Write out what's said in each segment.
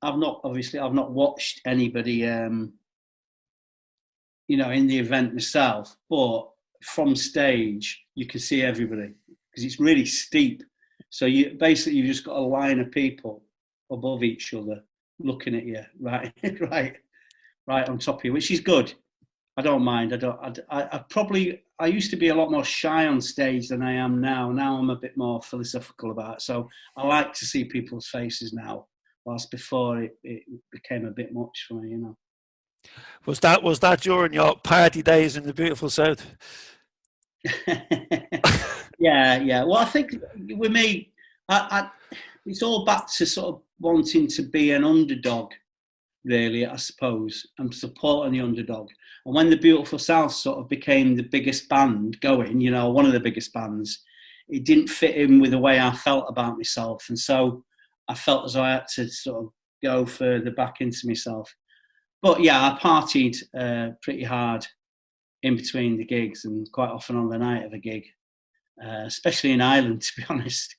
I've not watched anybody, you know, in the event myself, but from stage you can see everybody because it's really steep. So you've just got a line of people above each other looking at you, right, right on top of you, which is good. I don't mind. I used to be a lot more shy on stage than I am now. Now I'm a bit more philosophical about it. So I like to see people's faces now, whilst before it became a bit much for me, you know. Was that during your party days in the beautiful South? Yeah. Well, I think with me, it's all back to sort of wanting to be an underdog, really, I suppose. I'm supporting the underdog. And when the Beautiful South sort of became the biggest band going, you know, one of the biggest bands, it didn't fit in with the way I felt about myself. And so I felt as though I had to sort of go further back into myself. But yeah, I partied pretty hard in between the gigs and quite often on the night of a gig, especially in Ireland, to be honest.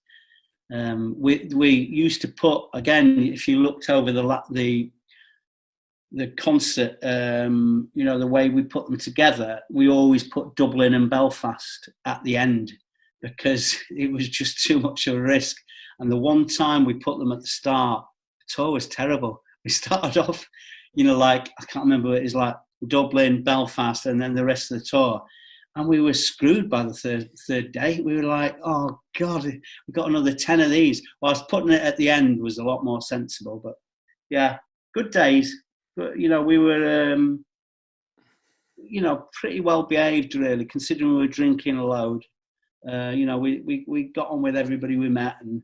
We used to put, again, if you looked over the concert, you know, the way we put them together, we always put Dublin and Belfast at the end because it was just too much of a risk. And the one time we put them at the start, the tour was terrible. We started off, you know, like, I can't remember what it is, like Dublin, Belfast, and then the rest of the tour. And we were screwed by the third day. We were like, oh, God, we got another 10 of these. Whilst putting it at the end was a lot more sensible. But, yeah, good days. But, you know, we were, you know, pretty well behaved, really, considering we were drinking a load. You know, we got on with everybody we met and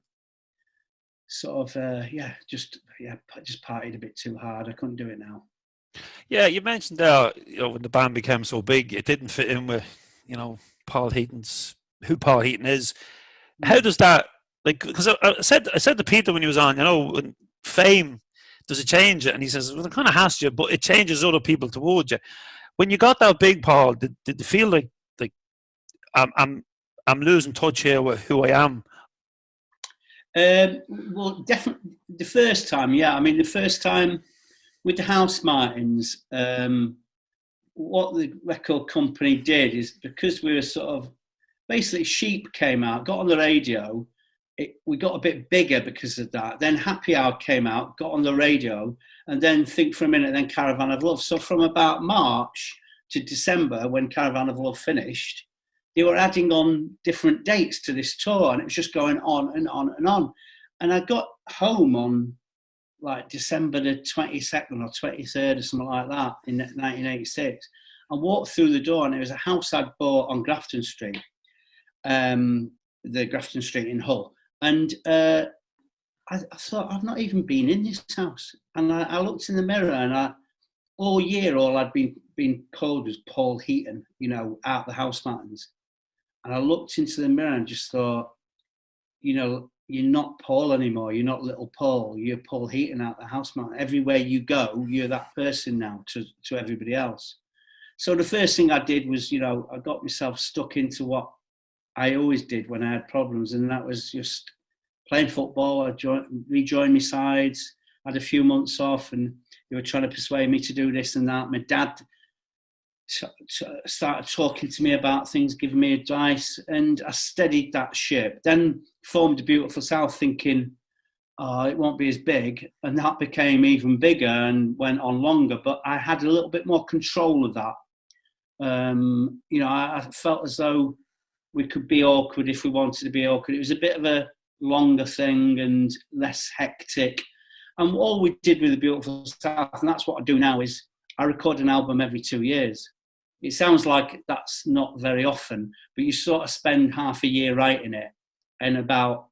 sort of, just partied a bit too hard. I couldn't do it now. Yeah, you mentioned there, you know, when the band became so big, it didn't fit in with, you know, who Paul Heaton is. How does that, like, because I said to Peter when he was on, you know, when fame, does it change it? And he says, well, it kind of has to, but it changes other people towards you. When you got that big, Paul, did you feel like I'm losing touch here with who I am? Well, definitely the first time, yeah. I mean, the first time with the House Martins, what the record company did is, because we were sort of, basically Sheep came out, got on the radio, we got a bit bigger because of that. Then Happy Hour came out, got on the radio, and then Think for a Minute, then Caravan of Love. So from about March to December, when Caravan of Love finished, they were adding on different dates to this tour, and it was just going on and on and on. And I got home on like December the 22nd or 23rd or something like that in 1986. I walked through the door and it was a house I'd bought on Grafton Street, the Grafton Street in Hull. And I thought, I've not even been in this house. And I looked in the mirror and all year, all I'd been called was Paul Heaton, you know, out the House Martins. And I looked into the mirror and just thought, you know, you're not Paul anymore. You're not little Paul. You're Paul Heaton out the House Martin. Everywhere you go, you're that person now to everybody else. So the first thing I did was, you know, I got myself stuck into what I always did when I had problems, and that was just playing football. I rejoined my sides, had a few months off, and they were trying to persuade me to do this and that. My dad started talking to me about things, giving me advice, and I steadied that ship. Then formed a Beautiful South, thinking, oh, it won't be as big, and that became even bigger and went on longer. But I had a little bit more control of that. You know, I felt as though we could be awkward if we wanted to be awkward. It was a bit of a longer thing and less hectic. And all we did with the Beautiful South, and that's what I do now, is I record an album every 2 years. It sounds like that's not very often, but you sort of spend half a year writing it and about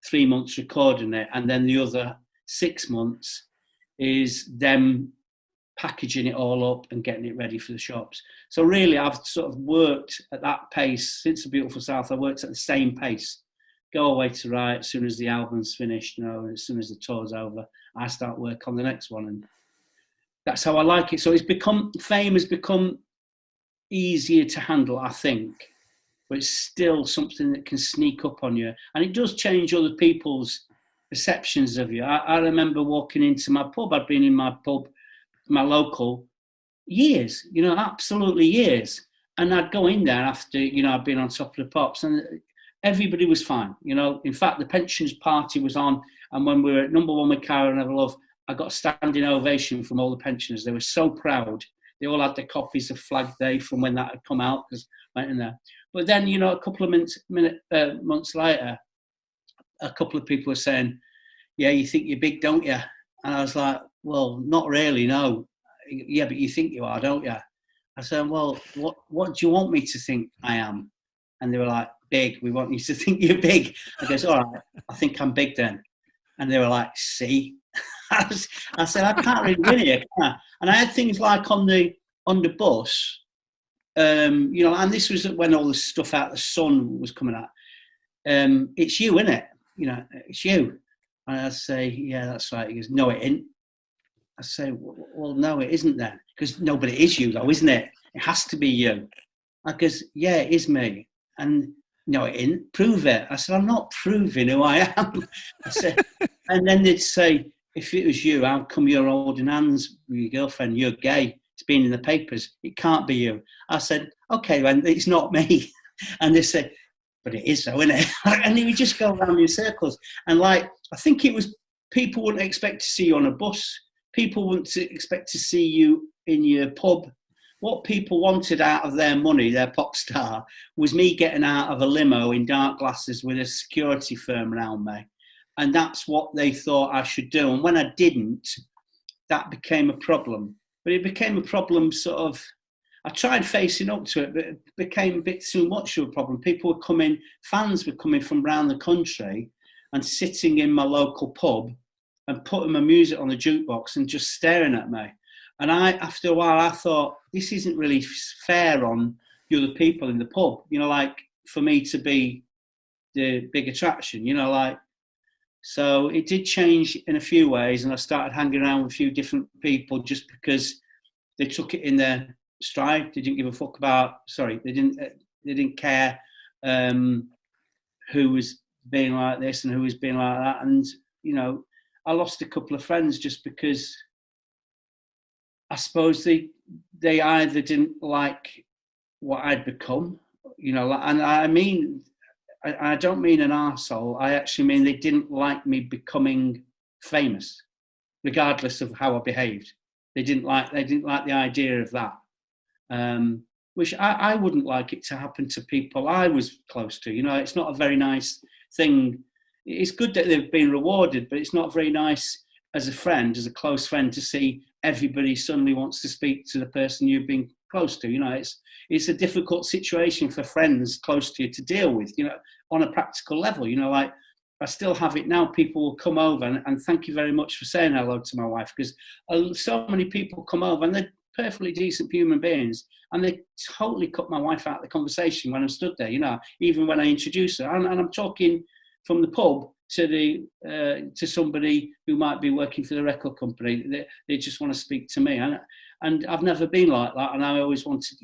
3 months recording it. And then the other 6 months is them packaging it all up and getting it ready for the shops. So really, I've sort of worked at that pace since the Beautiful South. I worked at the same pace. Go away to write as soon as the album's finished, you know, as soon as the tour's over, I start work on the next one. And that's how I like it. So fame has become easier to handle, I think, but it's still something that can sneak up on you. And it does change other people's perceptions of you. I remember walking into my pub. I'd been in my pub, my local, years, absolutely years. And I'd go in there after, I'd been on Top of the Pops, and everybody was fine. In fact, the pensions party was on, and when we were at number one with Cara and Everlove, I got a standing ovation from all the pensioners. They were so proud. They all had their copies of Flag Day from when that had come out, because I went in there. But then, a couple of months later, a couple of people were saying, yeah, you think you're big, don't you? And I was like, well, not really, no. Yeah, but you think you are, don't you? I said, well, what do you want me to think I am? And they were like, big. We want you to think you're big. I goes, all right, I think I'm big then. And they were like, see? I said, I can't really win here, can I? And I had things like on the bus, and this was when all the stuff out of the Sun was coming out. It's you, innit? It's you. And I say, yeah, that's right. He goes, no, it ain't. I say, well, no, it isn't then. Because nobody is you, though, isn't it? It has to be you. I goes, yeah, it is me. And no, it isn't. Prove it. I said, I'm not proving who I am. I said, and then they'd say, if it was you, how come you're holding hands with your girlfriend? You're gay. It's been in the papers. It can't be you. I said, okay, then it's not me. And they said, but it is though, isn't it? And they would just go around in circles. And I think it was, people wouldn't expect to see you on a bus. People wouldn't expect to see you in your pub. What people wanted out of their money, their pop star, was me getting out of a limo in dark glasses with a security firm around me. And that's what they thought I should do. And when I didn't, that became a problem. But it became a problem sort of, I tried facing up to it, but it became a bit too much of a problem. People were coming, fans were coming from around the country and sitting in my local pub and putting my music on the jukebox and just staring at me. And after a while, I thought, this isn't really fair on the other people in the pub, for me to be the big attraction, So it did change in a few ways, and I started hanging around with a few different people just because they took it in their stride. They didn't give a fuck about, they didn't care who was being like this and who was being like that. And, I lost a couple of friends just because I suppose they either didn't like what I'd become, and I mean, I don't mean an arsehole. I actually mean they didn't like me becoming famous, regardless of how I behaved. They didn't like the idea of that, which I wouldn't like it to happen to people I was close to. It's not a very nice thing. It's good that they've been rewarded, but it's not very nice as a friend, as a close friend, to see everybody suddenly wants to speak to the person you've been close to. It's a difficult situation for friends close to you to deal with, on a practical level. I still have it now. People will come over and thank you very much for saying hello to my wife, because so many people come over and they're perfectly decent human beings, and they totally cut my wife out of the conversation when I'm stood there, even when I introduce her. And I'm talking from the pub to somebody who might be working for the record company. They just want to speak to me. And I've never been like that. And I always wanted,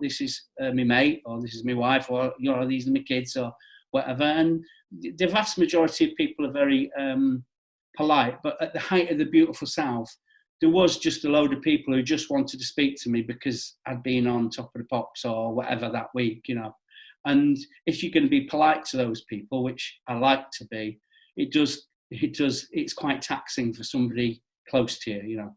this is my mate, or this is my wife, or, these are my kids, or whatever. And the vast majority of people are very polite. But at the height of the beautiful South, there was just a load of people who just wanted to speak to me because I'd been on Top of the Pops or whatever that week, And if you're going to be polite to those people, which I like to be, it's quite taxing for somebody close to you,